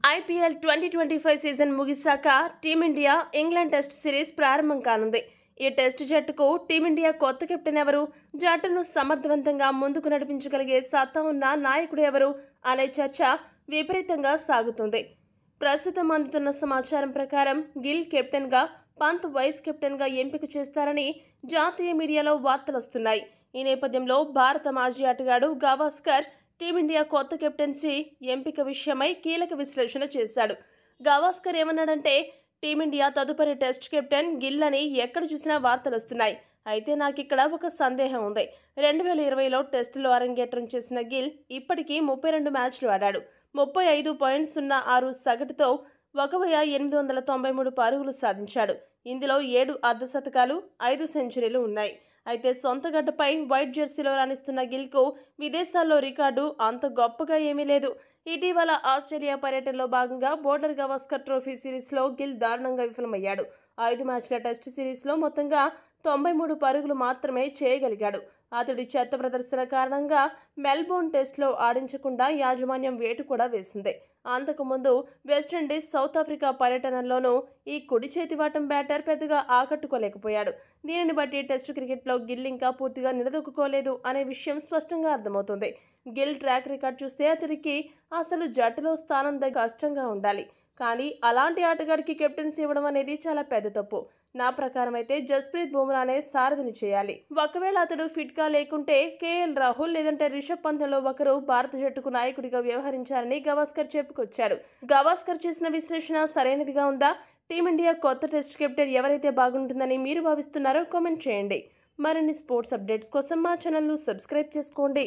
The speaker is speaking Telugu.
ఐపీఎల్ 2025 సీజన్ ముగిశాక టీమిండియా ఇంగ్లాండ్ టెస్ట్ సిరీస్ ప్రారంభం కానుంది. ఈ టెస్ట్ జట్టుకు టీమిండియా కొత్త కెప్టెన్ ఎవరు, జట్టును సమర్థవంతంగా ముందుకు నడిపించగలిగే సత్తా ఉన్న నాయకుడు ఎవరు అనే చర్చ విపరీతంగా సాగుతుంది. ప్రస్తుతం అందుతున్న సమాచారం ప్రకారం గిల్ కెప్టెన్గా, పంత్ వైస్ కెప్టెన్గా ఎంపిక చేస్తారని జాతీయ మీడియాలో వార్తలొస్తున్నాయి. ఈ నేపథ్యంలో భారత మాజీ ఆటగాడు గవాస్కర్ టీమిండియా కొత్త కెప్టెన్సీ ఎంపిక విషయమై కీలక విశ్లేషణ చేశాడు. గవాస్కర్ ఏమన్నాడంటే, టీమిండియా తదుపరి టెస్ట్ కెప్టెన్ గిల్ అని ఎక్కడ చూసినా వార్తలు వస్తున్నాయి. అయితే నాకిక్కడ ఒక సందేహం ఉంది. 2020లో టెస్టులో అరంగేట్రం చేసిన గిల్ ఇప్పటికీ 32 మ్యాచ్లు ఆడాడు. 35.06 సగటుతో 1893 పరుగులు సాధించాడు. ఇందులో 7 అర్ధశతకాలు, 5 సెంచరీలు ఉన్నాయి. అయితే సొంత గడ్డపై వైట్ జెర్సీలో రాణిస్తున్న గిల్కు విదేశాల్లో రికార్డు అంత గొప్పగా ఏమీ లేదు. ఇటీవల ఆస్ట్రేలియా పర్యటనలో భాగంగా బోర్డర్ గవాస్కర్ ట్రోఫీ సిరీస్లో గిల్ దారుణంగా విఫలమయ్యాడు. 5 మ్యాచ్ల టెస్ట్ సిరీస్లో మొత్తంగా 93 పరుగులు మాత్రమే చేయగలిగాడు. అతడి చెత్త ప్రదర్శన కారణంగా మెల్బోర్న్ టెస్ట్లో ఆడించకుండా యాజమాన్యం వేటు కూడా వేసింది. అంతకుముందు వెస్టిండీస్, సౌత్ ఆఫ్రికా పర్యటనల్లోనూ ఈ కుడి చేతివాటం బ్యాటర్ పెద్దగా ఆకట్టుకోలేకపోయాడు. దీనిని బట్టి టెస్టు క్రికెట్లో గిల్ ఇంకా పూర్తిగా నిలదొక్కుకోలేదు అనే విషయం స్పష్టంగా అర్థమవుతుంది. గిల్ ట్రాక్ రికార్డ్ చూస్తే అతడికి అసలు జట్టులో స్థానం కష్టంగా ఉండాలి. కానీ అలాంటి ఆటగాడికి కెప్టెన్సీ ఇవ్వడం అనేది చాలా పెద్ద తప్పు. నా ప్రకారం అయితే జస్ప్రీత్ బుమ్రానే సారథిని చేయాలి. ఒకవేళ అతడు ఫిట్గా లేకుంటే కేఎల్ రాహుల్ లేదంటే రిషబ్ పంత్లలో ఒకరు భారత జట్టుకు నాయకుడిగా వ్యవహరించారని గవాస్కర్ చెప్పుకొచ్చాడు. గవాస్కర్ చేసిన విశ్లేషణ సరైనదిగా ఉందా? టీమిండియా కొత్త టెస్ట్ కెప్టెన్ ఎవరైతే బాగుంటుందని మీరు భావిస్తున్నారో కామెంట్ చేయండి. మరిన్ని స్పోర్ట్స్ అప్డేట్స్ కోసం మా ఛానల్ను సబ్స్క్రైబ్ చేసుకోండి.